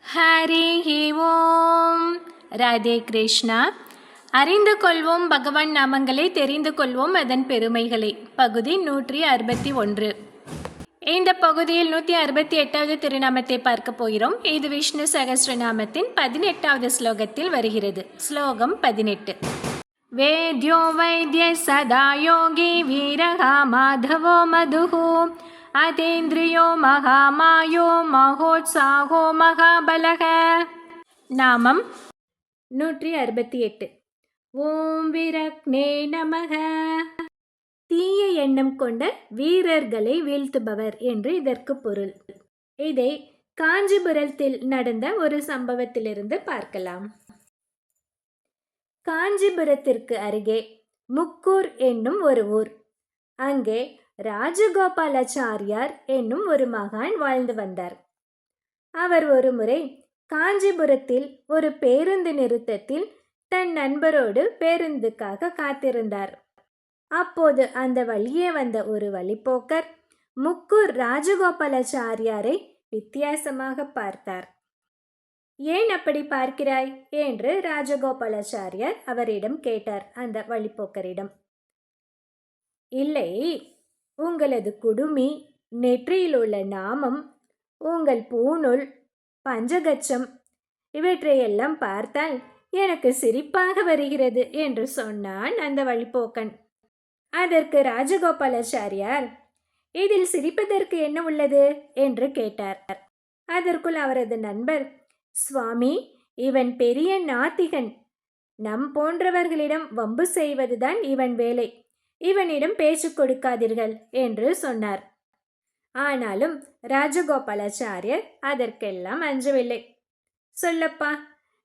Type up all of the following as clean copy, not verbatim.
ஹரி ஓம். ராதே கிருஷ்ணா. அறிந்து கொள்வோம் பகவான் நாமங்களை, தெரிந்து கொள்வோம் அதன் பெருமைகளை. பகுதி 161. இந்த பகுதியில் 168வது திருநாமத்தை பார்க்க போகிறோம். இது விஷ்ணு சகஸ்ரநாமத்தின் 18வது ஸ்லோகத்தில் வருகிறது. ஸ்லோகம் 18. வேத்யோ வைத்ய சதா யோகி வீரகா மாதவோ மதுஹு அதேந்திரியோ மகாமாயோ மகோத்சாகோ மகாபலக. நாமம் 168. ஓம் விரக்னே நமக. தீய எண்ணம் கொண்ட வீரர்களை வீழ்த்துபவர் என்று இதற்கு பொருள். இதை காஞ்சிபுரத்தில் நடந்த ஒரு சம்பவத்திலிருந்து பார்க்கலாம். காஞ்சிபுரத்திற்கு அருகே முக்கூர் என்னும் ஒரு ஊர். அங்கே ராஜகோபாலாச்சாரியார் என்னும் ஒரு மகான் வாழ்ந்து வந்தார். அவர் ஒரு முறை காஞ்சிபுரத்தில் ஒரு பேருந்து நிறுத்தத்தில் தன் நண்பரோடு பேருந்துக்காக காத்திருந்தார். அப்போது அந்த வழியே வந்த ஒரு வழிப்போக்கர் முக்கூர் ராஜகோபாலாச்சாரியாரை வித்தியாசமாக பார்த்தார். ஏன் அப்படி பார்க்கிறாய் என்று ராஜகோபாலாச்சாரியார் அவரிடம் கேட்டார். அந்த வழிப்போக்கரிடம், இல்லை, உங்களது குடுமி, நெற்றியில் உள்ள நாமம், உங்கள் பூணூல், பஞ்சகச்சம் இவற்றையெல்லாம் பார்த்தால் எனக்கு சிரிப்பாக வருகிறது என்று சொன்னான் அந்த வழிப்போக்கன். அதற்கு ராஜகோபாலாச்சாரியார், இதில் சிரிப்பதற்கு என்ன உள்ளது என்று கேட்டார். அதற்குள் அவரது நண்பர், சுவாமி, இவன் பெரிய நாத்திகன். நம் போன்றவர்களிடம் வம்பு செய்வதுதான் இவன் வேலை. இவனிடம் பேச்சு கொடுக்காதீர்கள் என்று சொன்னார். ஆனாலும் ராஜகோபாலாச்சாரியர் அதற்கெல்லாம் அஞ்சவில்லை. சொல்லப்பா,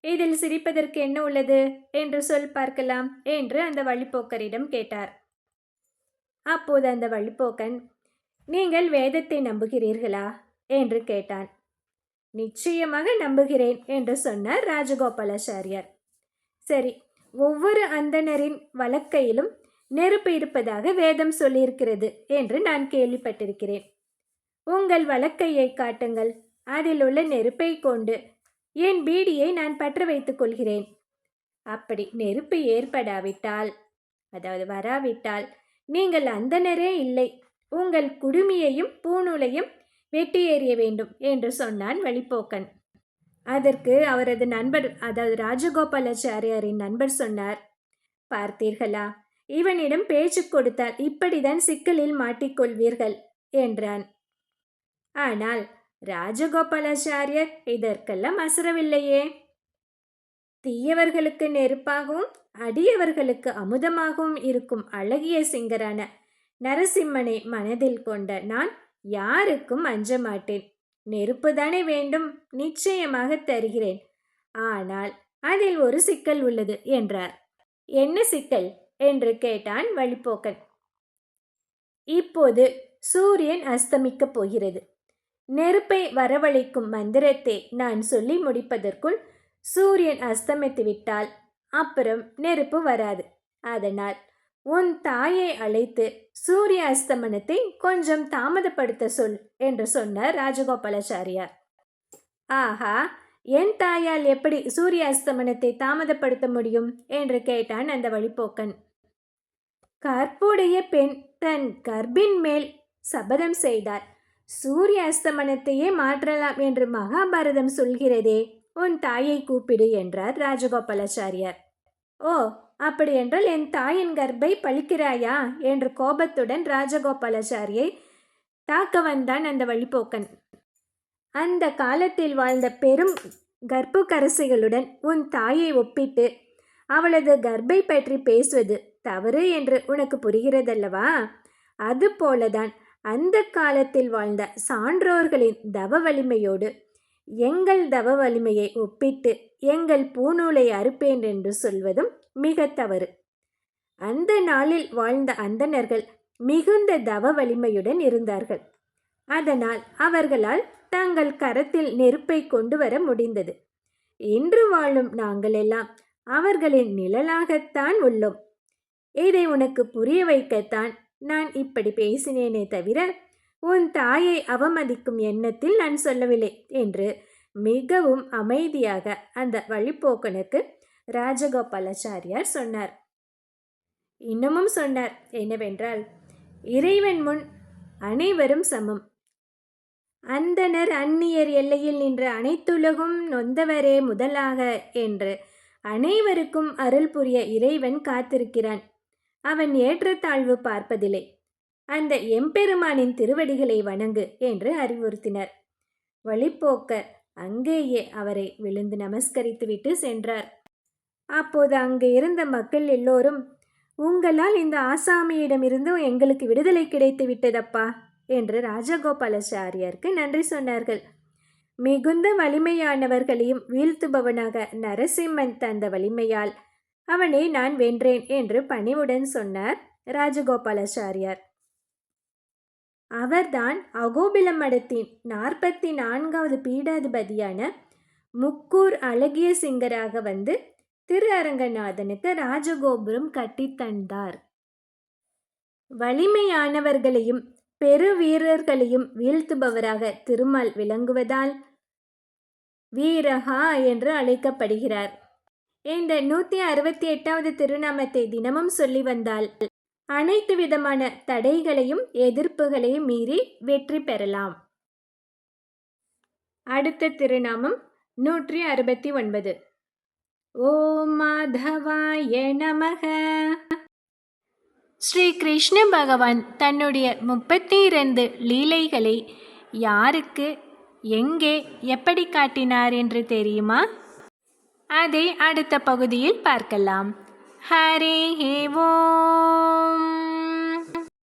இதில் சிரிப்பதற்கு என்ன உள்ளது என்று சொல் பார்க்கலாம் என்று அந்த வழிப்போக்கரிடம் கேட்டார். அப்போது அந்த வழிப்போக்கன், நீங்கள் வேதத்தை நம்புகிறீர்களா என்று கேட்டான். நிச்சயமாக நம்புகிறேன் என்று சொன்னார் ராஜகோபாலாச்சாரியார். சரி, ஒவ்வொரு அந்தணரின் வழக்கையிலும் நெருப்பு இருப்பதாக வேதம் சொல்லியிருக்கிறது என்று நான் கேள்விப்பட்டிருக்கிறேன். உங்கள் வழக்கையை காட்டுங்கள். அதில் உள்ள நெருப்பை கொண்டு என் பீடியை நான் பற்ற வைத்துக் கொள்கிறேன். அப்படி நெருப்பு ஏற்படாவிட்டால், அதாவது வராவிட்டால், நீங்கள் அந்தணரே இல்லை, உங்கள் குடுமியையும் பூணூலையும் வெட்டி எறிய வேண்டும் என்று சொன்னான் வழிப்போக்கன். அதற்கு அவரது நண்பர், அதாவது ராஜகோபாலாச்சாரியாரின் நண்பர் சொன்னார், பார்த்தீர்களா, இவனிடம் பேச்சு கொடுத்தால் இப்படிதான் சிக்கலில் மாட்டிக்கொள்வீர்கள் என்றான். ஆனால் ராஜகோபாலாச்சாரியர் இதற்கெல்லாம் அசரவில்லையே. தீயவர்களுக்கு நெருப்பாகவும் அடியவர்களுக்கு அமுதமாகவும் இருக்கும் அழகிய சிங்கரான நரசிம்மனை மனதில் கொண்ட நான் யாருக்கும் அஞ்ச மாட்டேன். நெருப்புதானே வேண்டும், நிச்சயமாக தருகிறேன். ஆனால் அதில் ஒரு சிக்கல் உள்ளது என்றார். என்ன சிக்கல் என்று கேட்டான் வழிப்போக்கன். இப்போது சூரியன் அஸ்தமிக்கப் போகிறது. நெருப்பை வரவழைக்கும் மந்திரத்தை நான் சொல்லி முடிப்பதற்குள் சூரியன் அஸ்தமித்து விட்டால் அப்புறம் நெருப்பு வராது. அதனால் உன் தாயை அழைத்து சூரிய அஸ்தமனத்தை கொஞ்சம் தாமதப்படுத்த சொல் என்று சொன்னார் ராஜகோபாலாச்சாரியார். ஆஹா, என் தாயால் எப்படி சூரிய அஸ்தமனத்தை தாமதப்படுத்த முடியும் என்று கேட்டான் அந்த வழிப்போக்கன். கற்புடைய பெண் தன் கர்ப்பின் மேல் சபதம் செய்தால் சூரிய அஸ்தமனத்தையே மாற்றலாம் என்று மகாபாரதம் சொல்கிறதே, உன் தாயை கூப்பிடு என்றார் ராஜகோபாலாச்சாரியார். ஓ, அப்படி என்றால் என் தாயின் கர்ப்பை பழிக்கிறாயா என்று கோபத்துடன் ராஜகோபாலாச்சாரியை தாக்க வந்தான் அந்த வழிப்போக்கன். அந்த காலத்தில் வாழ்ந்த பெரும் கர்ப்பக்கரசிகளுடன் உன் தாயை ஒப்பிட்டு அவளது கர்ப்பை பற்றி பேசுவது தவறு என்று உனக்கு புரிகிறதல்லவா? அதுபோலதான் அந்த காலத்தில் வாழ்ந்த சான்றோர்களின் தவ வலிமையோடு எங்கள் தவ வலிமையை ஒப்பிட்டு எங்கள் பூணூலை அறுப்பேன் என்று சொல்வதும் மிக தவறு. அந்த நாளில் வாழ்ந்த அந்தணர்கள் மிகுந்த தவ வலிமையுடன் இருந்தார்கள். அதனால் அவர்களால் தங்கள் கரத்தில் நெருப்பை கொண்டு வர முடிந்தது. இன்று வாழும் நாங்கள் எல்லாம் அவர்களின் நிழலாகத்தான் உள்ளோம். இதை உனக்கு புரிய வைக்கத்தான் நான் இப்படி பேசினேனே தவிர உன் தாயை அவமதிக்கும் எண்ணத்தில் நான் சொல்லவில்லை என்று மிகவும் அமைதியாக அந்த வழிப்போக்கனுக்கு ராஜகோபாலாச்சாரியார் சொன்னார். இன்னமும் சொன்னார். என்னவென்றால், இறைவன் முன் அனைவரும் சமம். அந்தனர் அந்நியர் எல்லையில் நின்ற அனைத்துலகும் நொந்தவரே முதலாக என்று அனைவருக்கும் அருள் புரிய இறைவன் காத்திருக்கிறான். அவன் ஏற்றத்தாழ்வு பார்ப்பதில்லை. அந்த எம்பெருமானின் திருவடிகளை வணங்கு என்று அறிவுறுத்தினர். வழிப்போக்கர் அங்கேயே அவரை விழுந்து நமஸ்கரித்துவிட்டு சென்றார். அப்போது அங்கு இருந்த மக்கள் எல்லோரும், உங்களால் இந்த ஆசாமியிடமிருந்து எங்களுக்கு விடுதலை கிடைத்து விட்டதப்பா என்று ராஜகோபாலாச்சாரியாருக்கு நன்றி சொன்னார்கள். மிகுந்த வலிமையானவர்களையும் வீழ்த்துபவனாக நரசிம்மன் தந்த வலிமையால் அவனை நான் வென்றேன் என்று பணிவுடன் சொன்னார் ராஜகோபாலாச்சாரியார். அவர்தான் அகோபில மடத்தின் 44வது பீடாதிபதியான முக்கூர் அழகிய சிங்கராக வந்து திரு அரங்கநாதனுக்கு ராஜகோபுரம் கட்டித்தந்தார். வலிமையானவர்களையும் பெரு வீரர்களையும் வீழ்த்துபவராக திருமால் விளங்குவதால் வீரஹா என்று அழைக்கப்படுகிறார். இந்த 168வது திருநாமத்தை தினமும் சொல்லி வந்தால் அனைத்து விதமான தடைகளையும் எதிர்ப்புகளையும் மீறி வெற்றி பெறலாம். அடுத்த திருநாமம் 169. ஓம் மாதவாய நமக. ஸ்ரீ கிருஷ்ண பகவான் தன்னுடைய 32 லீலைகளை யாருக்கு, எங்கே, எப்படி காட்டினார் என்று தெரியுமா? அதை அடுத்த பகுதியில் பார்க்கலாம். ஹரே ஓம்.